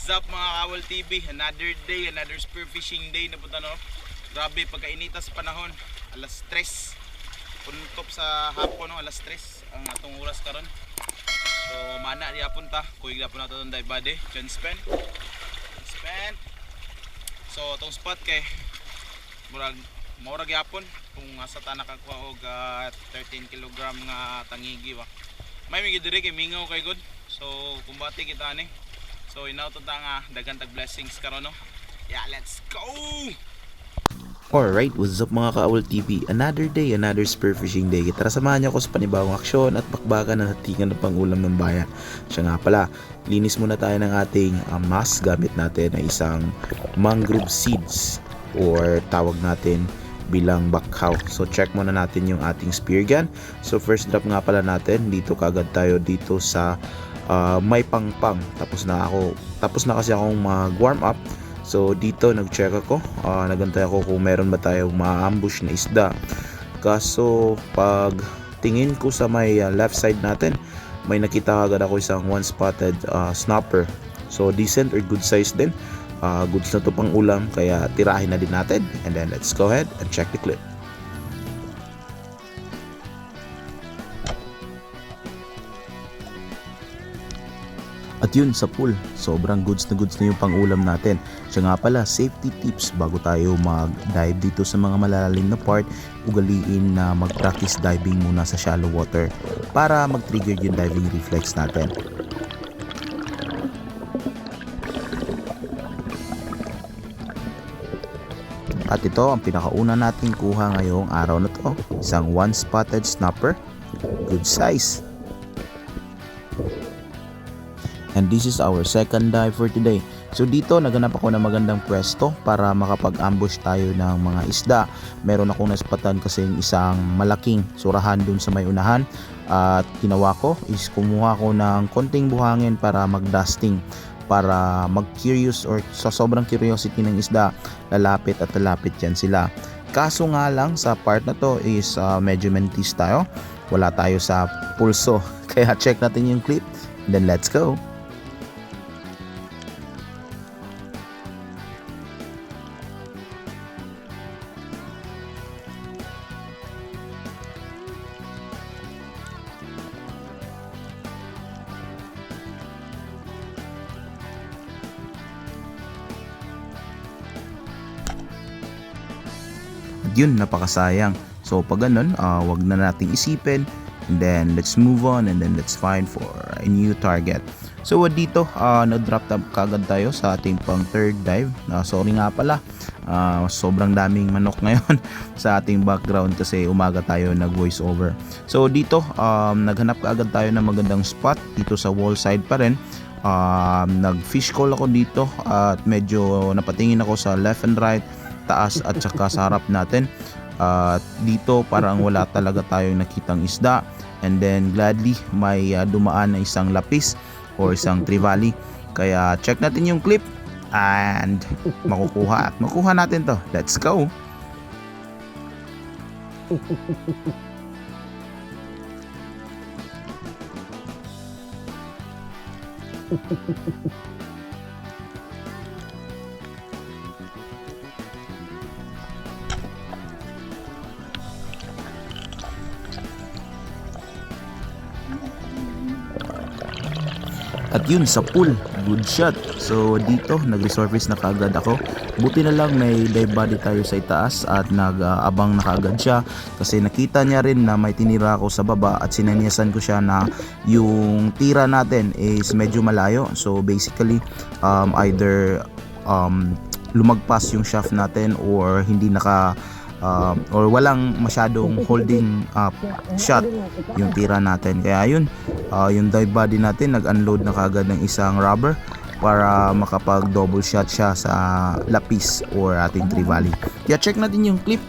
What's up mga Kawal TV? Another day, another spearfishing day na punta, no? Grabe, pagkainita sa panahon, alas 3. Puntop sa hapon, no? Alas 3 ang atong oras karon. So mana di punta, kuig na po nato itong dive body, John Spen. So itong spot kay murag yapon kung asa ta nakakuha og 13 kg nga tangigi ba. May migi diri kay mingaw kay good. So kumbati kita ni. So inauto ta nga daghan tag blessings karon, no. Yeah, let's go. Alright, what's up mga Kaawal TV? Another day, another spearfishing day. Tara samahan niyo ako sa panibagong aksyon at bakbakan na natingan ng pangulam ng bayan. Siya nga pala, linis muna tayo ng ating mask. Gamit natin na isang mangrove seeds or tawag natin bilang bakhaw. So check muna natin yung ating spear gun. So first drop nga pala natin, dito kagad tayo dito sa may pangpang. Tapos na kasi akong mag-warm up. So dito nag-check ako, nagantay ako kung meron ba tayong ma-ambush na isda. Kaso pag tingin ko sa may left side natin, may nakita agad ako isang one-spotted snapper. So decent or good size din. Goods na to pang ulam, kaya tirahin na din natin. And then let's go ahead and check the clip. At yun sa pool, sobrang goods na yung pangulam natin. Siya nga pala, safety tips bago tayo mag-dive dito sa mga malalalim na part, ugaliin na mag-practice diving muna sa shallow water para mag-trigger yung diving reflex natin. At ito ang pinakauna nating kuha ngayong araw na to, isang one-spotted snapper, good size. And this is our second dive for today. So dito naganap ako ng magandang pwesto para makapag-ambush tayo ng mga isda. Meron akong naspatan kasi isang malaking surahan dun sa may unahan. At ginawa ko is kumuha ko ng konting buhangin para mag-dusting. Para mag-curious or sa sobrang curiosity ng isda, lalapit yan sila. Kaso nga lang sa part na to is medyo mentis tayo. Wala tayo sa pulso. Kaya check natin yung clip. Then let's go. Yun, napakasayang. So pag ganun, wag na nating isipin, and then let's move on, and then let's find for a new target. So dito na-drop up kagad tayo sa ating pang third dive. Sorry nga pala, sobrang daming manok ngayon sa ating background kasi umaga tayo nag voice over. So dito naghanap kaagad tayo ng magandang spot dito sa wall side pa rin. Nag fish call ako dito at medyo napatingin ako sa left and right, taas at saka sa harap natin. Dito parang wala talaga tayong nakitang isda, and then gladly may dumaan na isang lapis or isang trevally, kaya check natin yung clip and makukuha natin to. Let's go. At yun sa pool, good shot. So dito nag-resurface na kaagad ako. Buti na lang may dive body tayo sa itaas at nag-abang na kaagad siya kasi nakita niya rin na may tinira ako sa baba at sinaniyasan ko siya na yung tira natin is medyo malayo. So basically either lumagpas yung shaft natin or hindi or walang masyadong holding up shot yung tira natin. Kaya yun, yung dive body natin nag-unload na kagad ng isang rubber para makapag double shot siya sa lapis or ating trevally. Kaya check natin yung clip.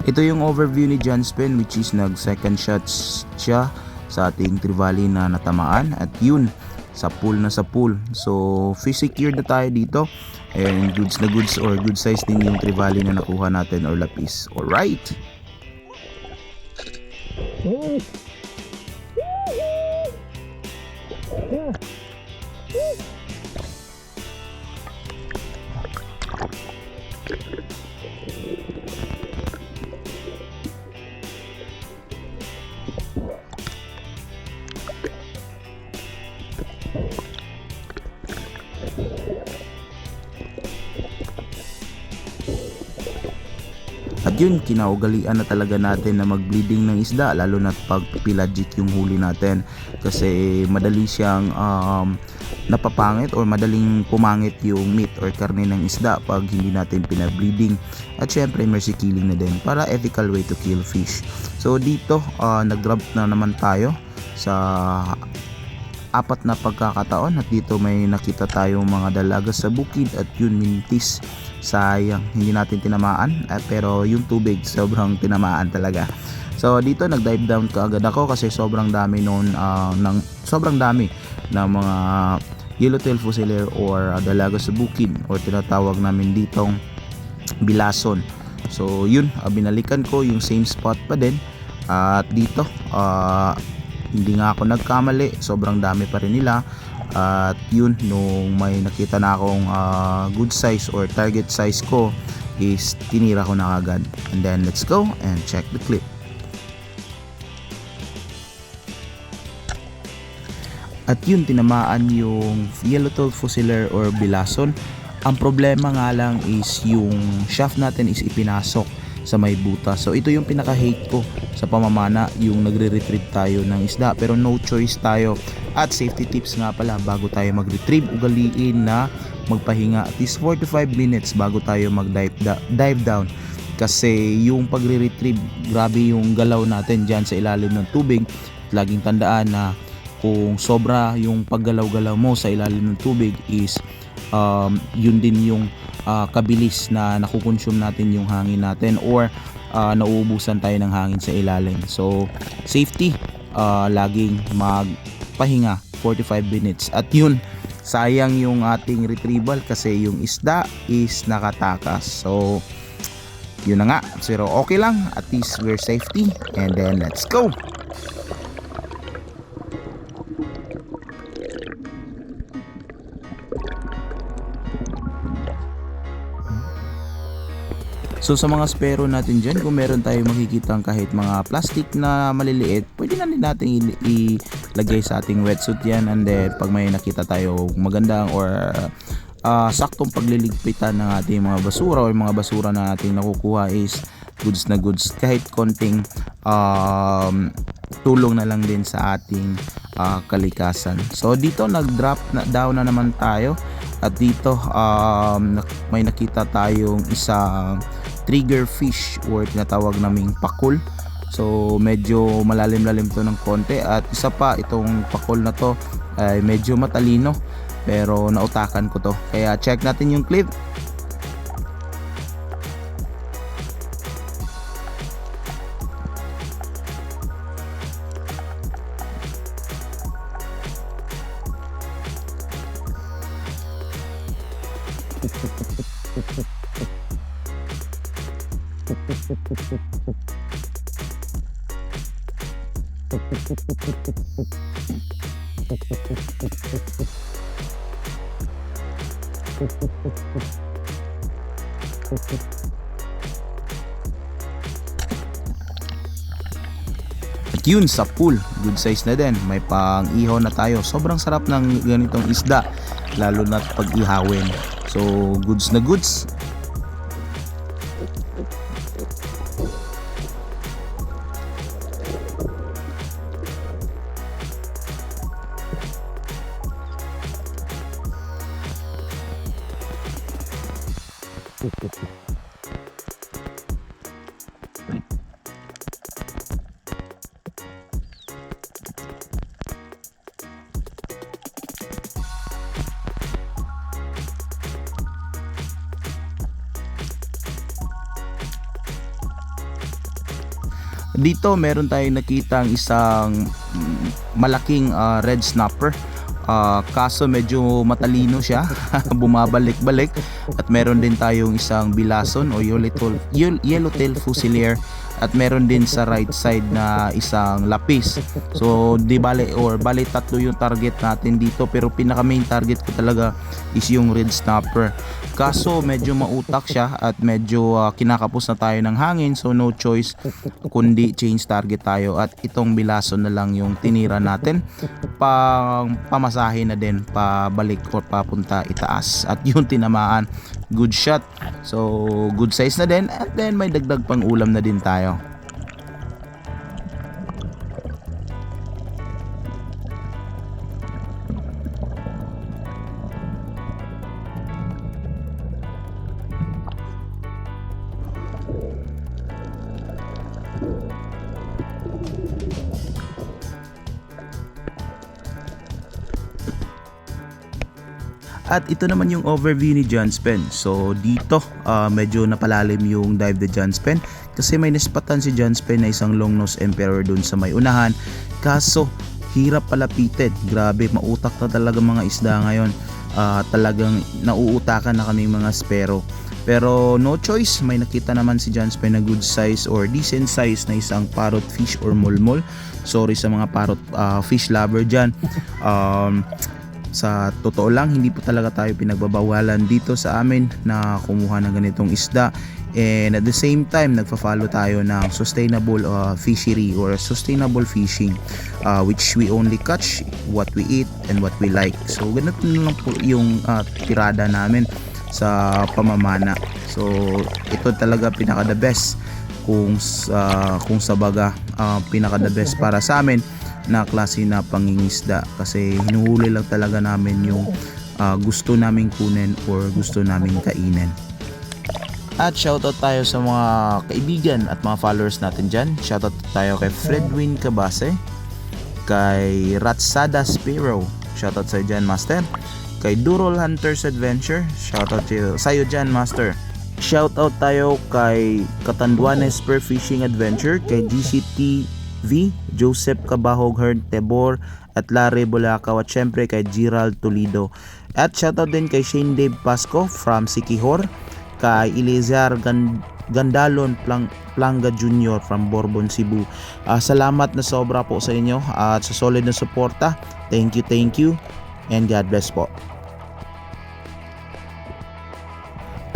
Ito yung overview ni John Spen, which is nag second shots siya sa ating trevally na natamaan, at yun sa pool. So fish secured na tayo dito, and goods na goods or good size din yung trevally na nakuha natin or lapis. Alright. At yun, kinaugalian na talaga natin na mag-bleeding ng isda, lalo na pag pelagic yung huli natin, kasi madali siyang napapangit or madaling pumangit yung meat or karne ng isda pag hindi natin pinableeding. At syempre mercy killing na din para ethical way to kill fish. So dito nag-grab na naman tayo sa apat na pagkakataon, at dito may nakita tayong mga dalaga sa bukid, at yun mintis. Sayang hindi natin tinamaan, pero yung tubig sobrang tinamaan talaga. So dito nag-dive down kaagad ako kasi sobrang dami noon sobrang dami ng mga yellowtail fusilier or dalaga sa bukid, or tinatawag namin ditong bilason. So yun, binalikan ko yung same spot pa din, at dito hindi nga ako nagkamali, sobrang dami pa rin nila. At yun, nung may nakita na akong good size or target size ko, is tinira ko na agad. And then let's go and check the clip. At yun, tinamaan yung yellowtail fusilier or bilason. Ang problema nga lang is yung shaft natin is ipinasok sa may buta. So ito yung pinaka-hate ko sa pamamana, yung nagre-retrieve tayo ng isda pero no choice tayo. At safety tips nga pala, bago tayo mag-retrieve, ugaliin na magpahinga at least 4 to 5 minutes bago tayo mag-dive down. Kasi yung pagre-retrieve, grabe yung galaw natin dyan sa ilalim ng tubig. Laging tandaan na kung sobra yung paggalaw-galaw mo sa ilalim ng tubig is yun din yung kabilis na nakukonsume natin yung hangin natin, or nauubusan tayo ng hangin sa ilalim. So safety, laging magpahinga 45 minutes. At yun, sayang yung ating retrieval kasi yung isda is nakatakas. So yun na nga, pero okay lang, at least we're safety. And then let's go. So sa mga spero natin dyan, kung meron tayong makikitang kahit mga plastic na maliliit, pwede na din natin ilagay sa ating wetsuit yan. And then pag may nakita tayo magandang or saktong pagliligpitan ng ating mga basura o mga basura na ating nakukuha is goods na goods. Kahit konting tulong na lang din sa ating kalikasan. So dito nag-drop na down na naman tayo, at dito may nakita tayong isang trigger fish or tinatawag naming pakul. So medyo malalim-lalim to ng konti, at isa pa, itong pakul na to ay medyo matalino pero nautakan ko to, kaya check natin yung clip. At yun, sa pool, good size na din, may pang ihaw na tayo. Sobrang sarap ng ganitong isda, lalo na pag ihawin. So goods na goods. Dito meron tayong nakitang isang malaking red snapper. Kaso medyo matalino siya, bumabalik-balik. At meron din tayong isang bilason o yellowtail fusilier. At meron din sa right side na isang lapis. So bali tatlo yung target natin dito, pero pinaka main target ko talaga is yung red snapper. Kaso medyo mautak siya at medyo kinakapos na tayo ng hangin, so no choice kundi change target tayo. At itong bilason na lang yung tinira natin, pamasahe na din pabalik or papunta itaas, at yung tinamaan. Good shot, so good size na din, at then may dagdag pang ulam na din tayo. At ito naman yung overview ni John Spen. So dito medyo napalalim yung dive ni John Spen kasi may nispatan si John Spen na isang long nose emperor dun sa may unahan. Kaso hirap palapitin. Grabe, mautak na talaga mga isda ngayon. Talagang nauutakan na kami mga spero. Pero no choice, may nakita naman si John Spen na good size or decent size na isang parrot fish or mulmol. Sorry sa mga parrot fish lover dyan. Sa totoo lang, hindi po talaga tayo pinagbabawalan dito sa amin na kumuha ng ganitong isda, and at the same time nagfa-follow tayo ng sustainable fishery or sustainable fishing, which we only catch what we eat and what we like. So ganito lang po yung tirada namin sa pamamana. So ito talaga pinaka the best kung sa baga, pinaka the best para sa amin na klase na pangingisda, kasi hinuhuli lang talaga namin yung gusto naming kunin or gusto naming kainin. At shoutout tayo sa mga kaibigan at mga followers natin dyan. Shoutout tayo kay Fredwin Cabase, kay Ratsada Spiro, shoutout sa'yo dyan Master. Kay Durol Hunters Adventure, shoutout sa'yo dyan Master. Shoutout tayo kay Catanduanes Spearfishing Adventure, kay GCT Joseph Cabahog Hearn Tebor at Larry Bulacao, at syempre kay Gerald Toledo. At shoutout din kay Shane Dave Pasco from Sikihor, kay Elizar Gandalon Planga Jr. from Bourbon, Cebu. Salamat na sobra po sa inyo at sa solid na suporta. Thank you and God bless po.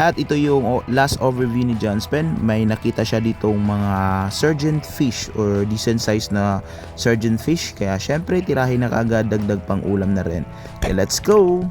At ito yung last overview ni John Spen. May nakita siya ditong mga surgeon fish or decent size na surgeon fish. Kaya syempre tirahin na kaagad, dagdag pang ulam na rin. Okay, let's go!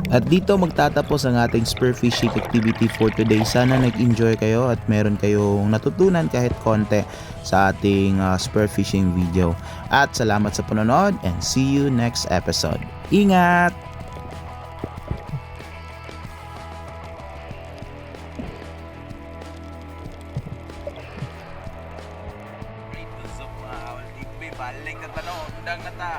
At dito magtatapos ang ating spearfishing activity for today. Sana nag-enjoy kayo at meron kayong natutunan kahit konti sa ating spearfishing video. At salamat sa panonood and see you next episode. Ingat! Balik na tanong, undang na ta.